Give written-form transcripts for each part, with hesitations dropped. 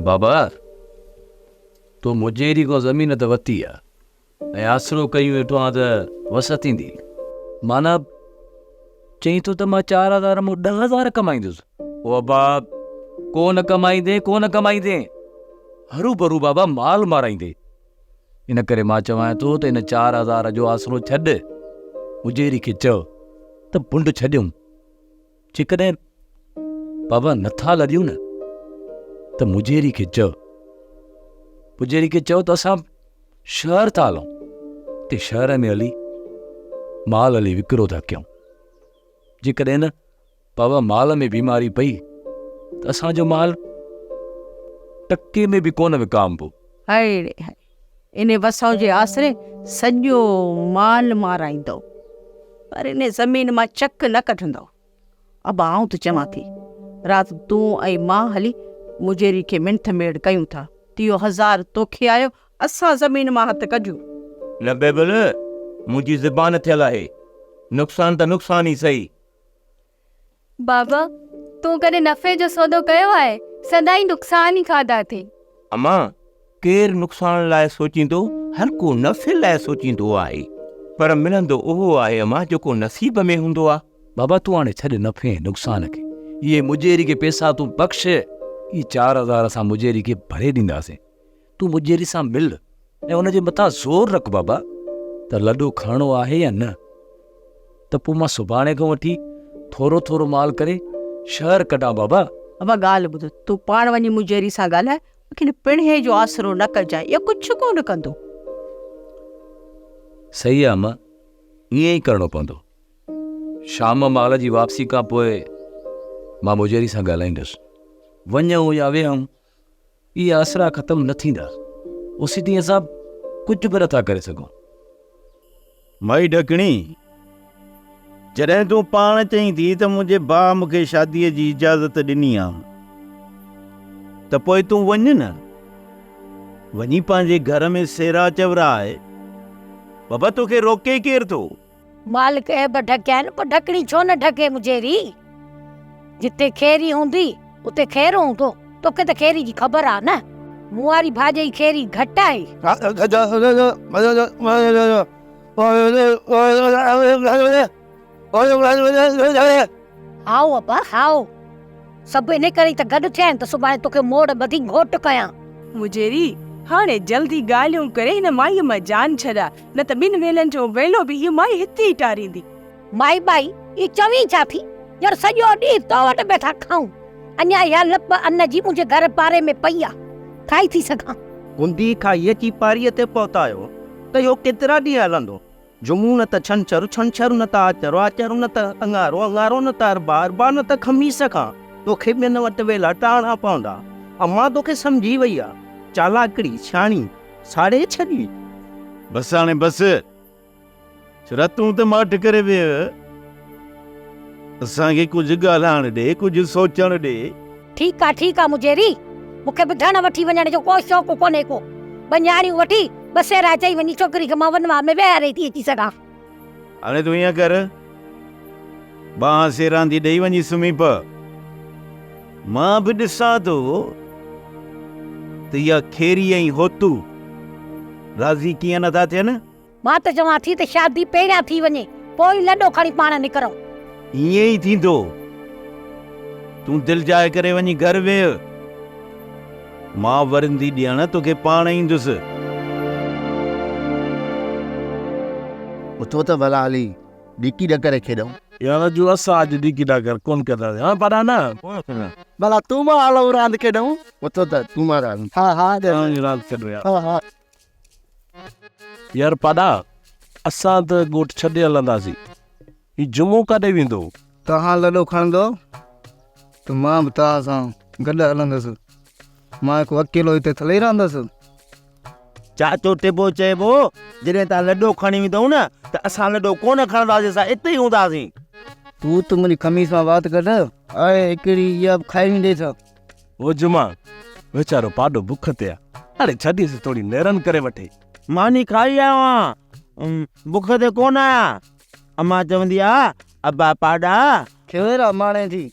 बाबा तो मुजेरी को ज़मीन त वरिती आहे ऐं आसरो कयूं वेठो आहे त वसत ईंदी। माना चई थो त मां 4,000 मां 10,000 कमाईंदुसि। ओ बाबा कोन कमाईंदे हरू भरू बाबा माल माराईंदे। इन करे मां चवां थो त इन 4,000 जो आसरो छॾ, मुजेरी खे चओ त पुंड छॾियूं। जेकॾहिं बाबा नथा लॾियूं न त मुजेरी खे चओ त असां शहर था हलूं, ते शहर में हली माल हली विकिरो था कयूं। जेकॾहिं न बाबा माल में बीमारी पई त असांजो माल टके में बि कोन विकामबो। हाय इन वसव जे आसरे सॼो माल माराईंदो, पर इन ज़मीन मां चक न कढंदो। अब आऊं त चवां थी, राति तूं ऐं मां हली मुजेरी खे मिंथ मेड़ कयूं था। तियो 1000 तोखे आयो, असां ज़मीन मां हथ कढूं। न बेबल, मुंहिंजी ज़बान थियल आहे, नुक़सान त नुक़सान ई सही। बाबा तूं कॾहिं नफ़े जो सौदो कयो आहे? सदाई नुक़सान ई खाधा थी। अम्मा, केर नुक़सान लाइ सोचींदो, हर को नफ़े लाइ सोचींदो आहे, पर मिलंदो उहो आहे अम्मा जेको नसीब में हूंदो आहे। बाबा तूं हाणे छॾ नफ़े ऐं नुक़सान खे, इहे मुजेरी खे पैसा तूं बख़्श। ई 4,000 असां मुजेरी खे भरे ॾींदासीं। तूं मुजेरी सां मिल ऐं हुनजे मथां ज़ोर रख बाबा त लॾो खणणो आहे या न, त पोइ मां सुभाणे खां वठी थोरो थोरो माल करे शहर कढां बाबा। अब ॻाल्हि ॿुध, तूं पाण वञी मुजेरी सां ॻाल्हाए, मूंखे पिणहे जो आसरो न कजाए, इहो कुझु कोन कंदो। सही आहे मां, ईअं ई करिणो पवंदो। शाम माल जी वापसी खां पोइ मां मुजेरी सां ॻाल्हाईंदुसि। वञूं या वेहूं, इहे आसरा ख़तमु न थींदा। उसी ॾींहुं असां कुझु बि नथा करे सघूं। माई ढकणी, जॾहिं तूं पाण चईं थी त मुंहिंजे भाउ मूंखे शादीअ जी इजाज़त ॾिनी आहे, त पोइ तूं वञ न, वञी पंहिंजे घर में सेरा चवराए। बाबा तोखे रोके केर थो? मालिक ऐब ढकिया आहिनि, पर ढकणी छो न ढके मुजेरी? जिते खेरी हूंदी उते खेर हूंदो। तोखे त खेरी जी ख़बर आहे न, मूं वारी भाॼी जी खेरी घटि आहे। हाओ अब्बा हाओ, सभु इन करे त गॾु थिया आहिनि त सुभाणे तोखे मोड़ ॿधी घोट कयां। मुजेरी हाणे जल्दी ॻाल्हियूं करे हिन माईअ मां जान छॾा, न त ॿिनि वेलनि जो वेलो बि हीअ माई हिते ई टारींदी। माई बाई ई चवी छा थी? यार सॼो ॾींहुं तो वटि वेठा खाऊं, अञा इहा लप अन्न जी मुंहिंजे घर पारे में पई आहे, खाई थी सघां? गुंदी खाईअ जी पारीअ ते पहुतायो त इहो केतिरा ॾींहं हलंदो? जुमूं न त छंछरु न त आचरो न त अंगारो न त अरबार न त खमीस खां तोखे ॿियनि वटि वेला टाणा पवंदा। अम्मा तोखे सम्झी वई आहे, चालाकड़ी छाणी साड़े छॾी। बस हाणे बस, छड़ा तूं त माठ करे वेह, असांखे कुझु ॻाल्हाइण ॾे, कुझु सोचण ॾे। ठीकु आहे मुजेरी, मूंखे बि धण वठी वञण जो को शौक़ु कोन्हे को। बनियाणियूं वठी बसेरा चई वञी छोकिरी खे मां वनवा में वेहारे थी अची सघां। हाणे तूं ईअं कर, बांह सेरां थी ॾेई वञी सुम्ही प, मां बि ॾिसां थो त इहा खेरी ऐं होतू राज़ी कीअं नथा थियनि। मां त चवां थी त शादी पहिरियां थी वञे, पोइ लॾो खणी पाण निकिरूं। ईअं ई थींदो, तूं दिलि जाए करे वञी घर वेह, मां वरंदी ॾियण तोखे पाण ईंदुसि। उथो त भला हली डिकी ॾकरे खेॾूं। यार जो असां अॼु डिकी ॾकर कोन कंदा, हां पढ़ा न भला तूं मां हलो रांदि खेॾूं। उथो त तूं मां रांदि। हा रांदि खेॾो यार। हा यार पढ़ा, असां त ॻोठ छॾे हलंदासीं, ही जुमो कॾहिं वेंदो? तव्हां लॾो खणंदो त मां बि तव्हां सां गॾु हलंदुसि। मां को अकेलो हिते थले रहंदुसि। चाचो टिबो चइबो, जॾहिं तव्हां लॾो खणी वेंदव न त असां लॾो कोन खणंदासीं, असां इते ई हूंदासीं। तूं त मुंहिंजी खमीस मां बात कढ, आहे हिकिड़ी इहा खाई ॾे छा? ओ जुमा वीचारो पाॾो बुख ते आहे, हाणे छॾीसि थोरी नेरन करे वठे। मानी खाई आयो आहियां, बुख ते कोन आहियां। अम्मा चवंदी आहे, अब्बा पाॾा खेरा माणे थी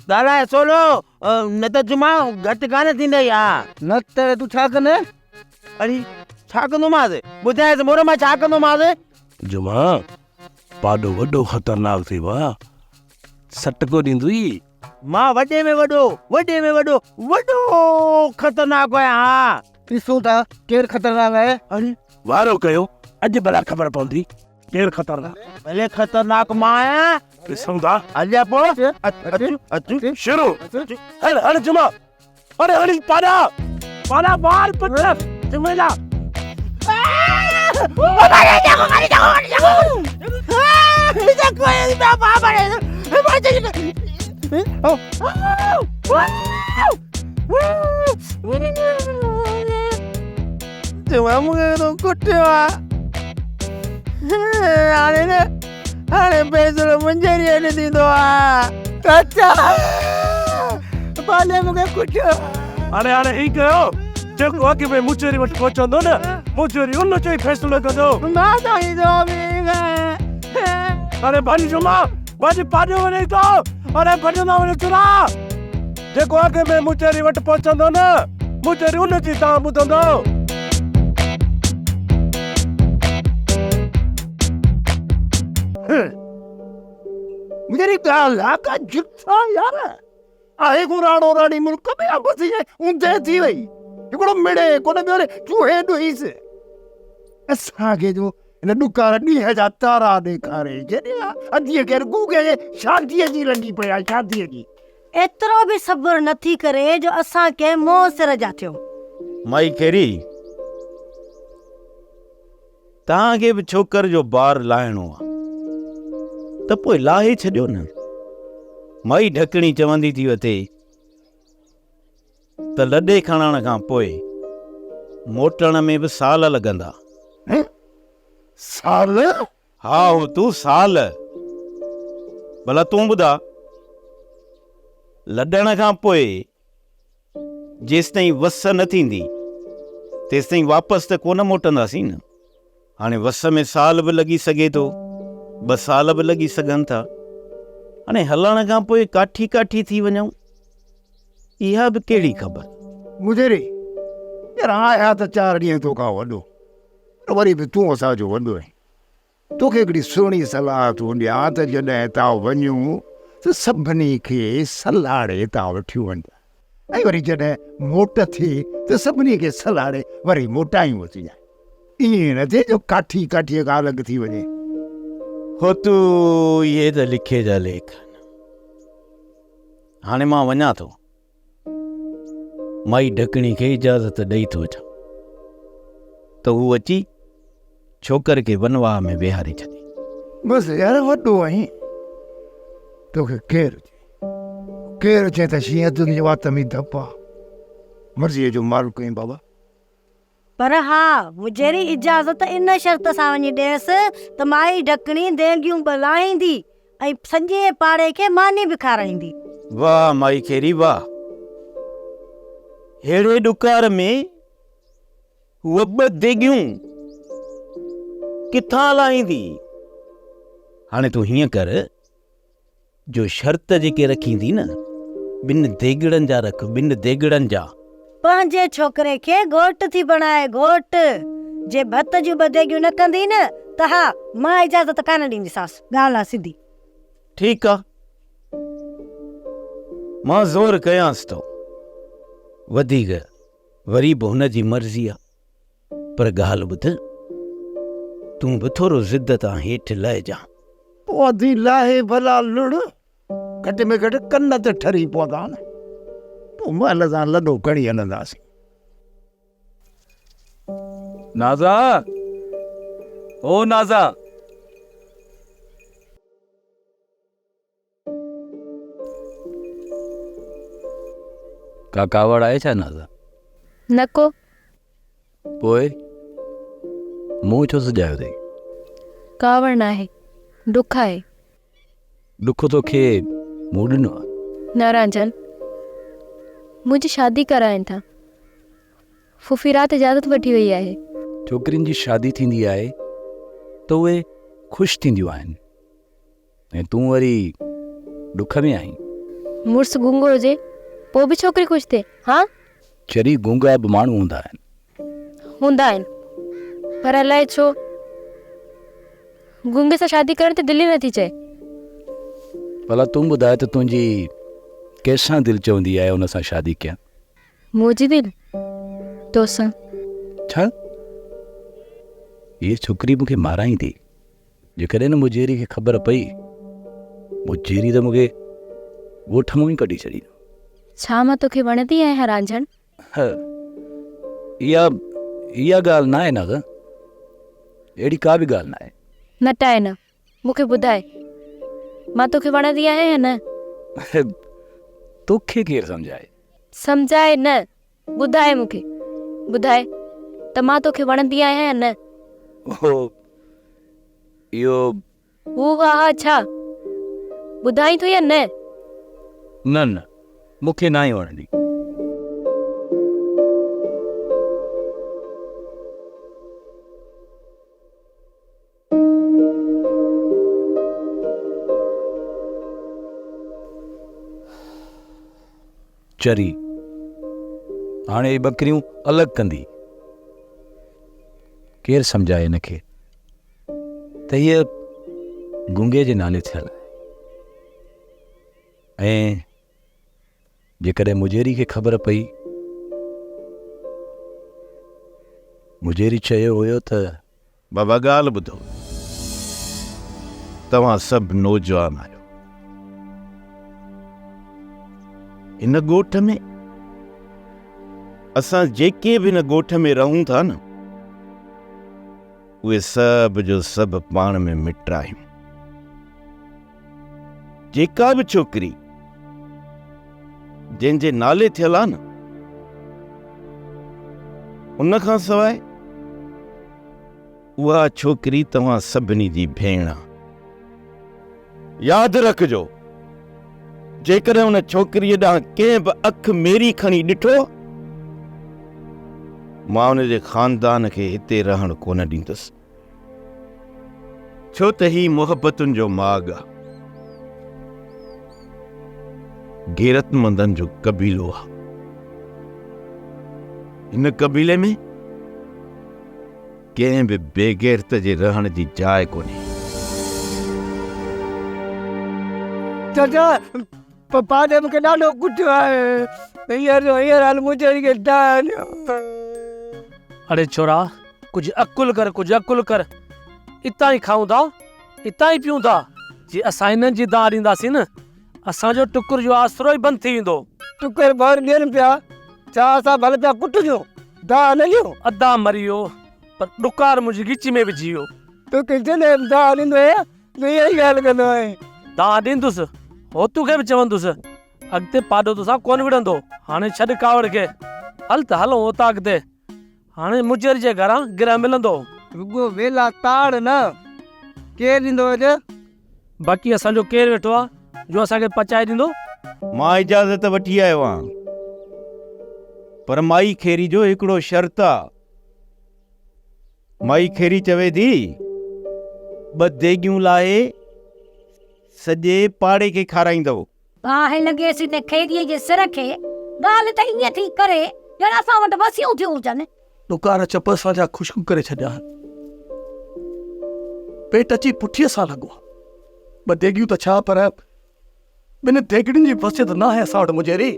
तारा सोलो न त जुमा घटि कान थींदई हा। न त तूं छा कंदे? अरे छा कंदोमांसि ॿुधाए त मोर मां छा कंदोमांसि? जुमा पाॾो वॾो ख़तरनाक थी वियो आहे, सट को ॾींदुई। मां वॾे में वॾो वॾो ख़तरनाक आहियां हा। ॾिसूं था केरु ख़तरनाक आहे। अरे वारो कयो, अॼु भला ख़बर पवंदी केरु ख़तरनाक। भले ख़तरनाक मां आहियां। ॾिसूं था हलिया पोइ अचु शुरू। हल हल जुमा, अरे हली पाॾा पाॾा बाहर पट जुमेला। जुमा मूंखे तो कुटियो आहे। हाणे न हाणे पैसो मुंहिंजे ॾियणु थींदो आहे। अच्छा भले मूंखे कुटियो। हाणे हाणे ही कयो, जेको अॻु में मुचेरी वटि पहुचंदो न, मुचेरी उन जो ई फ़ैसिलो कंदो। मां तो ईंदो बि अरे भाॼी जुमा, भाॼी पाॾो वञे थो। अरे भॼंदा वञो चुरा। जेको अॻु में मुचेरी वटि पहुचंदो न, मुचेरी उन जी तव्हां ॿुधंदो। मेरी ॻाल्हि का जिथा यार आहे को राणो राणी मुल्क में अब थी ऊंधे थी वई हिकिड़ो मिड़े कोन ॿियो चूहे ॾुईसि असांखे जो हिन ॾुकार ॾींहं जा तारा ॾेखारे जॾहिं अधीअ केरु गूगे जे शादीअ जी लंडी पई आहे शादीअ जी। एतिरो बि सब्र नथी करे जो असांखे मोह सिर जा थियो। माई केरी तव्हांखे बि छोकर जो बार लाहिणो आहे त पोइ लाहे छॾियो न। माई ढकणी चवंदी थी वथे त लॾे खणण खां पोइ मोटण में बि साल लॻंदा। साल? हा हो तूं साल भला तूं ॿुधा लॾण खां पोइ जेसिताईं वस न थींदी तेसिताईं वापसि त कोन मोटंदासीं न। हाणे वस में साल बि लॻी सघे थो, 2 साल बि लॻी सघनि था। हाणे हलण खां पोइ काठी काठी थी वञूं इहा बि कहिड़ी ख़बर। मुझेरी यार आया त 4 ॾींहं तोखां वॾो वरी बि तूं असांजो वॾो आहीं। तोखे हिकिड़ी सुहिणी सलाह थो ॾियां त जॾहिं था वञूं त सभिनी खे सलाड़े था वठी वञ ऐं वरी जॾहिं मोट थिए त सभिनी खे सलाड़े वरी मोटायूं अची जाए। ईअं न थिए जो काठी काठीअ खां अलॻि थी वञे। हो तू इहे त लिखे जा लेख। हाणे मां वञा थो, माई ढकणी खे इजाज़त ॾेई थो अचां त हू अची छोकर खे वनवाह में विहारे छॾे। बसि यार वॾो आहीं तोखे केरु चए त शींहं तुंहिंजे वात में धप आहे। मर्ज़ीअ जो मालिक आहीं बाबा। पर हा मुझेरी इजाज़त इन शर्त सां वञी ॾेसि त माई ढकणी देगियूं बलाईंदी ऐं सॼे पाड़े खे मानी बि खाराईंदी। वाह माई खेरी वाह। हेड़े ॾुकार में हूअ 2 देगियूं किथां लाहींदी। हाणे तूं हीअं कर जो शर्त जेके रखींदी न 2 देगड़नि जा रख, 2 देगड़नि जा। पंहिंजे छोकिरे खे घोट थी बणाए घोट। जे भत जूं 2 देगियूं न कंदी न त हा मां इजाज़त कान ॾींदीसांसि। ॻाल्हि आहे सिधी। ठीकु आहे, मां ज़ोर कयांसि थो वधीक वरी बि हुन जी मर्ज़ी आहे। पर ॻाल्हि ॿुध, तूं बि थोरो ज़िद तां हेठि लहिजा। पौधी लाहे भला लुड़ घटि में घटि कन त ठरी पवंदा न। पोइ महिल सां लॾो खणी हलंदासीं। नाज़ा, ओ नाज़ा, का कावड़ आहे छा नाज़ा? नको। पोइ मुंहुं छो सजायो अथई? कावड़ न आहे, दुख आहे। दुख तोखे मूं ॾिनो आहे? न रांझन, मुंहिंजी शादी कराइनि था। फुफी राति इजाज़त वठी वई आहे। छोकिरियुनि जी शादी थींदी आहे त उहे ख़ुशि थींदियूं आहिनि ऐं तूं वरी दुख में आहीं। मुड़ुस गुंगो हुजे पोइ बि छोकिरी ख़ुशि थिए? हा, चरी गूंगा बि माण्हू हूंदा आहिनि। हूंदा आहिनि, पर अलाए छो गुंगे सां शादी करण ते दिलि ई नथी चए। भला तूं ॿुधाए त तुंहिंजी कंहिंसां दिलि चवंदी आहे उन सां शादी कयां? मुंहिंजी दिलि तोसां। छा इहा छोकिरी मूंखे माराईंदी? जेकॾहिं न मुजेरी खे ख़बर पई, मुजेरी त मूंखे ॻोठ मां ई कढी छॾींदो। छा मां तोखे वणंदी आहियां रांझण? इहा ॻाल्हि न आहे न, अहिड़ी का बि ॻाल्हि न आहे। न टाए न, मूंखे ॿुधाए मां तोखे वणंदी आहियां या न? तोखे केरु सम्झाए? सम्झाए न, ॿुधाए मूंखे, ॿुधाए त मां तोखे वणंदी आहियां या न? इहो हू हा छा ॿुधाई थो या न? न मूंखे न ई वणंदी। चरी हाणे बकरियूं अलॻि कंदी, केरु सम्झाए हिनखे त हीअ गुंगे जे नाले थियल आहे। ऐं जेकॾहिं मुजेरी खे ख़बर पई, मुजेरी चयो हुयो त बाबा ॻाल्हि ॿुधो, तव्हां सभु नौजवान आहियो। इन ॻोठ में असां जेके बि हिन ॻोठ में रहूं था न, उहे सभु जो सभु पाण में मिट आहियूं। जेका बि छोकिरी जंहिंजे नाले थियल आहे न, उन खां सवाइ उहा छोकिरी तव्हां सभिनी जी भेण आहे। यादि रखिजो, जेकॾहिं उन छोकिरीअ ॾांहुं कंहिं बि अखि मेरी खणी ॾिठो, मां उन जे ख़ानदान खे हिते रहण कोन ॾींदुसि, छो त ही मुहबतुनि जो माॻ आहे, गैरतमंदनि जो कबीलो आहे। हिन कबीले में कंहिं बि बेगैरत जे रहण जी जाइ कोन्हे। चाचा पप्पा ने मूंखे ॾाढो कुटियो आहे, हींअर हाल मुजेरी खे दान। अरे छोरा, कुछ अकुल कर, कुछ अकुल कर। इतां ई खाऊं था, इतां ई पीऊं था। जी असां हिननि जी दां ॾींदासीं न, असांजो टुकुर जो आसरो ई बंदि थी वेंदो। टुकुर ॿार ॾियनि पिया, छा असां भले पिया कुटिजो, दां न ॾियो। अदा मरी वियो, पर ॾुकार मुंहिंजी गिची में विझी वियो। तोखे जॾहिं दां ॾींदो आहे त इहा ई ॻाल्हि कंदो आहे। दां ॾींदुसि, हो तोखे बि चवंदुसि, अॻिते पाॾो तोसां कोन विढ़ंदो। हाणे छॾ कावड़ खे, हल त हलूं हुतां अॻिते। हाणे मुजेरी जे घरां गिरह मिलंदो। रुगो वेला ताड़ न, केरु ॾींदो अॼु? बाक़ी असांजो केरु वेठो आहे जो असांखे पचाए ॾींदो? मां इजाज़त वठी आयो आहियां, पर माई खेरी जो हिकिड़ो शर्त आहे। माई खेरी चवे थी, 2 देगियूं लाहे सॼे पाड़े खे खाराईंदो। बाहि लॻेसि हिन खेरीअ जे सिर खे, ॻाल्हि त ईअं थी करे ॼण असां वटि वसियूं थियूं हुजनि। ॾुकार चप सां ख़ुशबू करे छॾिया, पेट अची पुठीअ सां लॻो। 2 देगियूं त छा, पर 2 देगड़ियुनि जी वसियत न आहे असां वटि मुजेरी।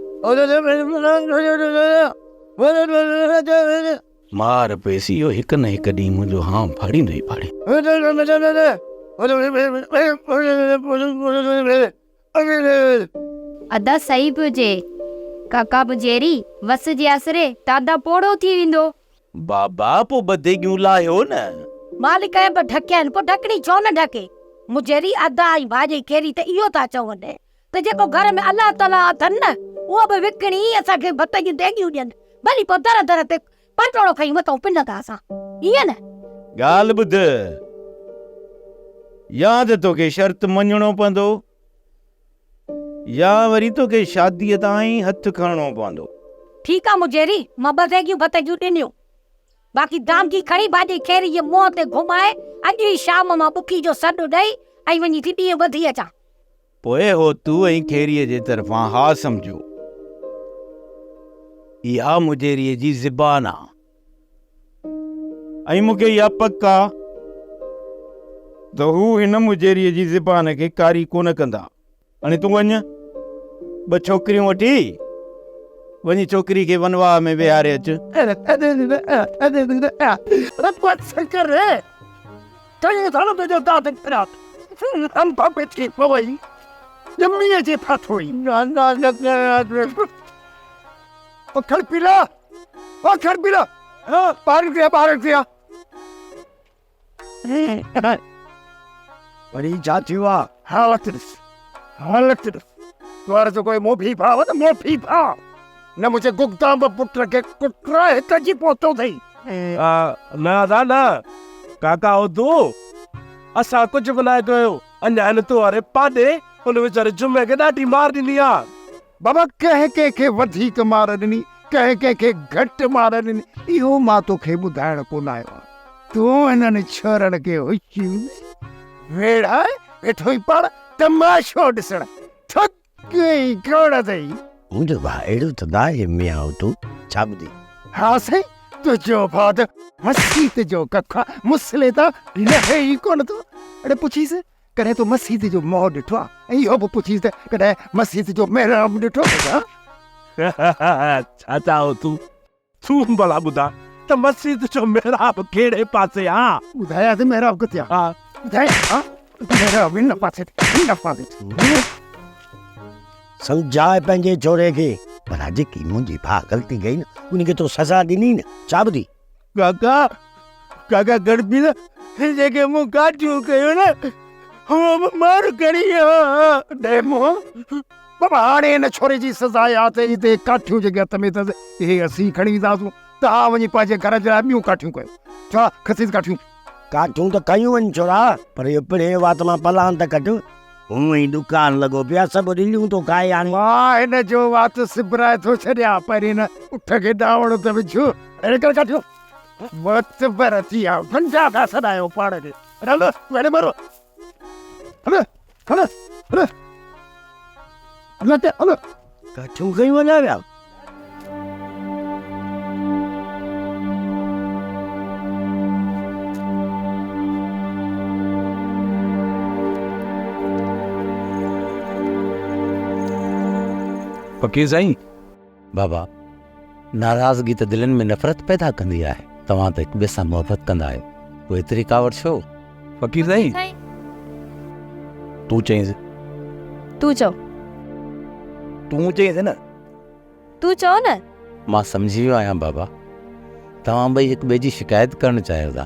मार पेसी इहो हिकु न हिकु ॾींहुं मुंहिंजो हां फाड़ींदो ई फाड़े। अदा सही पियो जे, काका मुजेरी वस जे आसरे दादा पोड़ो थी वेंदो। बाबा पोइ 2 देगियूं लाहियो न। मालिक ऐं बि ढकिया आहिनि, पोइ ढकड़ी छो न ढके? मुजेरी अदा ऐं भाॼी खेरी त इहो था चवनि त जेको घर में अलाह ताला अथनि न, उहो बि विकिणी असांखे भत जूं देगियूं ॾियनि, भली पोइ दर दर ते पटोड़ो खई वठूं पिन था असां, ईअं न? ॻाल्हि ॿुध, या त तोखे शर्त मञणो पवंदो, या वरी तोखे शादीअ ताईं हथु खणणो पवंदो। ठीकु आहे मुजेरी, मां 2 देगियूं भत जूं ॾिनियूं, बाक़ी दामगी खणी भाॼी खेरी जे मुंहं ते घुमाए अॼु ई शाम मां बुखी जो सॾु ॾेई ऐं वञी थी ॾींहुं ॿधी अचां। पोइ हो तूं ऐं खेरीअ जे तरफ़ां हा सम्झो। इहा मुजेरीअ जी ज़बान आहे ऐं मूंखे इहा पक आहे त हू हिन मुजेरीअ जी ज़बान खे कारी कोन कंदा। हाणे तूं वञ, 2 छोकिरियूं वठी वञी छोकिरी खे वनवाह में विहारे अच। वरी जातियो आहे हालत द्वार जो कोई मोभी भाव न मोभी भाव न मुझे गुप्तांब पुत्र के कुटरा हित जी पोतो थई। ना दादा काका हो तू असां कुझु बि न कयो, अञा हिन तूं वारे पाॾे हुन वीचारे जुमे खे ॾाढी मार ॾिनी आहे। बाबा कंहिं कंहिंखे वधीक मार ॾिनी, कंहिं कंहिंखे घटि मार ॾिनी, इहो मां तोखे ॿुधाइण कोन आयो आहियां। तूं हिननि छोरनि खे हुची वेड़ा वेठो ई पाण तमाशो ॾिसण थक ई कोन अथई। मुंहिंजो भाउ अहिड़ो त न आहे मियां तूं छा ॿुधी? हा साईं, तुंहिंजो भाउ त मसीत जो कखा मुसले त लहे ई कोन थो। अड़े पुछीसि कॾहिं तूं मसीत जो मोह ॾिठो आहे? ऐं इहो बि पुछीसि त कॾहिं मसीत जो महिराब ॾिठो आहे? छा चाहो तूं भला ॿुधा त मस्जिद जो महिराब कहिड़े पासे आहे? ॿुधायां त महिराब किथे आहे? हा ॿुधायां महिराब हिन पासे हिन पासे। सम्झाए पंहिंजे छोरे खे, पर जेकी मुंहिंजी भाउ ग़लती कई न उनखे तो सज़ा ॾिनी न, छा ॿुधी? काका काका गड़बी न जेके मूं काटियूं कयो न उहो बि मार करी ॾे मूं। बाबा हाणे हिन छोरे जी सज़ा आहे त हिते काठियूं जेके हथ में अथसि इहे असीं खणी ईंदासूं, तव्हां वञी पंहिंजे घर जे लाइ ॿियूं काठियूं कयो। छा खसीस काठियूं? काठियूं त कयूं आहिनि छोरा, पर इहो पिड़े वात मां पलान त कढ। हूअं ई दुकान लॻो पिया, सभु रिलियूं तो खाए हाणे। मां हिन जो वात सिबराए थो छॾियां, पर हिन उठ खे डावण त विझो। अहिड़े करे काठियूं वक़्तु पर थी आहे, पंजा था सॾायो पाण खे। हलो वेड़े मारो, हलो हलो हलो हलो हलो काठियूं कयूं वञा विया। फ़क़ीर साईं, बाबा नाराज़गी त दिलनि में नफ़रत पैदा कंदी आहे। तव्हां त हिक ॿिए सां मोहबत कंदा आहियो, पोइ एतिरी कावड़ छो? फ़क़ीर साईं तूं चईंसि, तूं चओ, तूं चईंसि न। तूं चओ न। मां सम्झी वियो आहियां बाबा, तव्हां ॿई हिक ॿिए जी शिकायत करणु चाहियो था।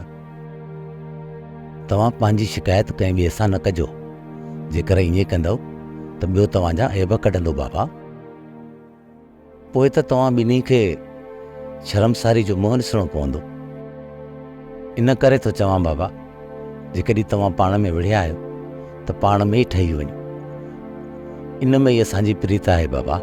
तव्हां पंहिंजी शिकायत कंहिं ॿिए सां न कजो, जेकर ईअं कंदव त ॿियो तव्हांजा ऐब कढंदो बाबा। पोइ त तव्हां ॿिन्ही खे शर्मसारी जो मुंहुं ॾिसणो पवंदो। इन करे थो चवां बाबा, जेकॾहिं तव्हां पाण में विढ़िया आहियो त पाण में ई ठही वञो। इन में ई असांजी प्रीत आहे बाबा।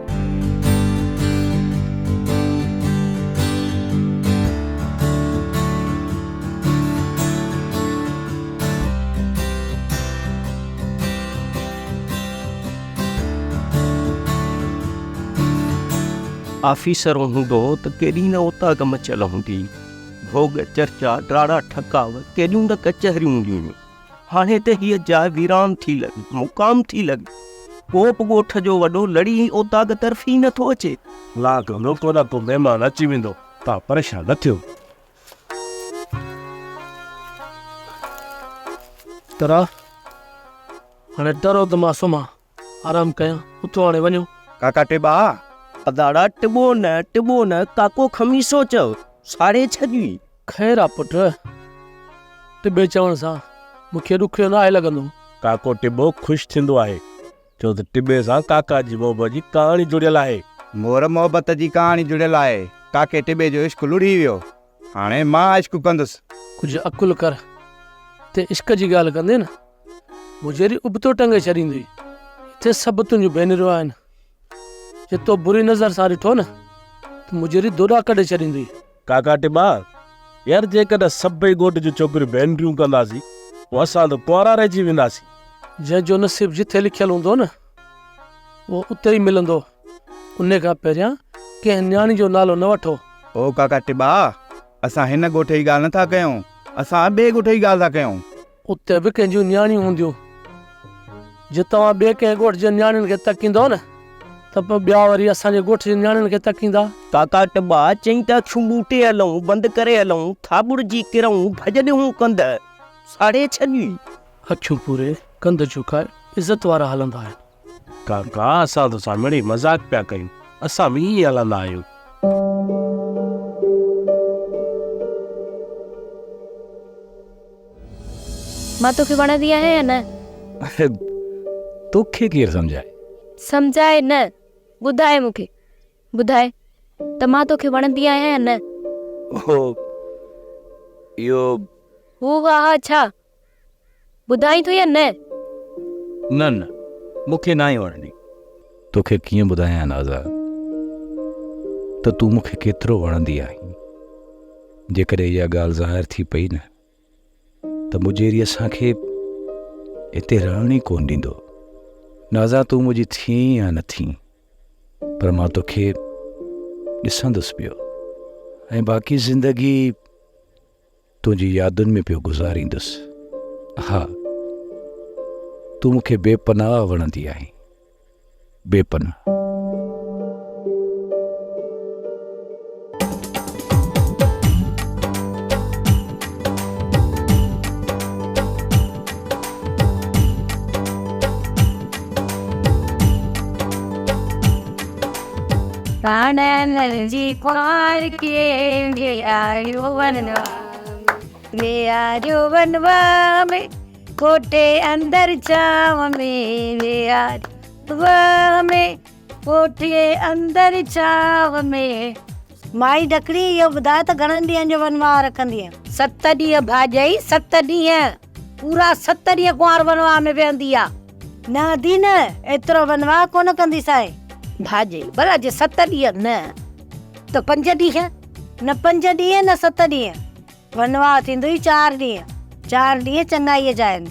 ऑफिसर हूंदो त केॾी न उताग मचियल हूंदी, भोग चर्चा ड्राड़ा ठकाव केॾियूं न कचहरियूं हूंदियूं हुयूं। हाणे त हीअ जाइ वीरान थी लॻी, मुक़ाम थी लॻी। कोप ॻोठ जो वॾो लड़ी ओताग तरफ़ी नथो अचे। लाग नो को न को महिमान अची वेंदो, तव्हां परेशान न थियो। तरा हाणे डरो त मां सुम्हां, आराम कयां, उथो हाणे वञो। काका टिबा अदाड़ा टिबो न काको खमीसो चओ, साड़े छॾी। ख़ैर आहे पुट, टिबे चवण सां मूंखे ॾुखियो न आहे लॻंदो। काको टिबो ख़ुशि थींदो आहे, छो त टिबे सां काका जी मोहबत जी कहाणी जुड़ियल आहे। मोर मोहबत जी कहाणी जुड़ियल आहे। काके टिबे जो इश्क लुड़ी वियो, हाणे मां इश्क कंदुसि। कुझु अकुल कर, ते इश्क जी ॻाल्हि कंदे न मुंहिंजी उबतो टंगे छॾींदी। हिते सभु तुंहिंजूं भेनरूं आहिनि, जे तो बुरी नज़र सां ॾिठो न त मुंहिंजी दोड़ा कढे छॾींदी। काका टिबा यार, जेकॾहिं सभई ॻोठ जूं छोकिरियूं भेनरियूं कंदासीं, पोइ असां त कुंवारा रहिजी वेंदासीं। जंहिंजो नसीब जिथे लिखियल हूंदो न उहो उते ई मिलंदो। उन खां पहिरियां कंहिं न्याणी जो नालो न वठो। ओ काका टिबा, असां हिन ॻोठ जी ॻाल्हि नथा कयूं, असां ॿिए ॻोठ जी ॻाल्हि था कयूं। उते बि कंहिंजूं न्याणियूं हूंदियूं। जे तव्हां ॿिए कंहिं ॻोठ जे न्याणियुनि खे तकींदो न त पोइ ॿिया वरी असांजे ॻोठ जे न्याणियुनि खे तकींदा। काका टिबा चई था छू ॿूटे हलूं, बंदि करे हलूं, थाबुड़ जी किरूं, भॼॾियूं कंद साड़े छॾी। अखियूं पूरे कंध झुकाए इज़त वारा हलंदा आहिनि। काका असां तो सां मिड़ी मज़ाक पिया कयूं, असां बि ईअं हलंदा आहियूं। मां तोखे वणंदी आहियां या न? तोखे केरु सम्झाए? सम्झाए न, ॿुधाए मूंखे, ॿुधाए त मां तोखे वणंदी आहियां या न? इहो हू हा छा ॿुधाई तूं या न? न न, मूंखे न ई वणंदी। तोखे कीअं ॿुधायां नाज़ा त तूं मूंखे केतिरो वणंदी आहीं। जेकॾहिं इहा ॻाल्हि ज़ाहिर थी पई न त मुजेरी असांखे हिते रहण ई कोन ॾींदो। नाज़ा तूं मुंहिंजी थी या न थी, पर मां तोखे ॾिसंदुसि पियो ऐं बाक़ी ज़िंदगी तुंहिंजी यादुनि में पियो गुज़ारींदुसि। हा, तूं मूंखे बेपनाह वणंदी आहीं, बेपनाह। प्राणन जी ख्वार के आयो वनवा में, आयो वनवा में, कोटे अंदर छाव में, वे आयो में, कोटे अंदर छाव में। माई ढकड़ी इहो ॿुधाए त घणनि ॾींहंनि जो वनवा रखंदी आहे? 7 ॾींहं भाॼई, 7 ॾींहं, पूरा 7 ॾींहं कुंवार वनवा में वेहंदी आहे। न दी न, एतिरो वनवा कोन कंदी साए भाॼई। भला जे 7 ॾींहं न त 5 ॾींहं, न 5 ॾींहं न 7 ॾींहं, वनवा थींदो ई 4 ॾींहं। 4 ॾींहं चङाईअ जा आहिनि।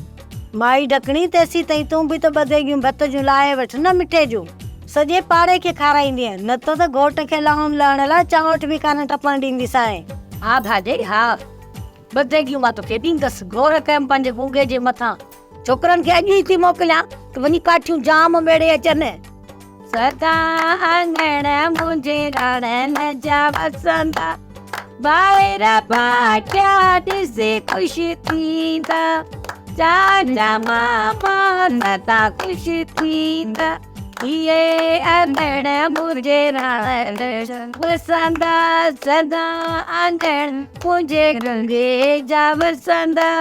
माई ढकणी तेसी ताईं तूं बि त बधेगियूं भत जूं लाहे वठ न, मिठे जूं, सॼे पाड़े खे खाराईंदी आहे। न त घोट खे लहण लहण लाइ चावट बि कान टपण ॾींदी साए। हा भाॼई हा, बधेगियूं मां तोखे ॾींदसि। गौर कयमि पंहिंजे गूंगे जे मथां। छोकिरनि खे अॼु ई थी मोकिलियां त वञी काठियूं जाम मेड़े अचनि। सदा आंगण मुंहिंजे रण जा वसंदा, ॿाहिर पाटिया ॾिसे ख़ुशि थींदा, चाचा मामा नता ख़ुशि थींदा, इहे आंगण मुंहिंजे रण जा वसंदा, सदा आंगण मुंहिंजे गंगे जा वसंदा।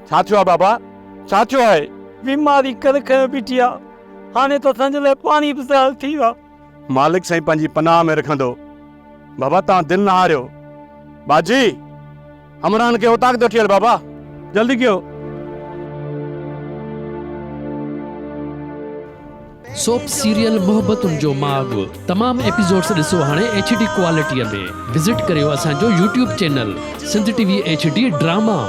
छा थियो आहे बाबा, छा थियो आहे? बीमारी कर खयो बीठी आहे, हाणे तो संज लाइ पाणी बि साल थी वियो। मालिक साईं पंहिंजी पनाह में रखंदो। बाबा तव्हां दिलि न हारियो। बाजी हमरान खे उतां थो थियल, बाबा जल्दी कयो। सोप सीरियल मोहब्बतुनि जो माग तमाम एपिसोड्स ॾिसो हाणे HD क्वालिटीअ में। विज़िट करियो असांजो YouTube channel Sindh TV HD drama.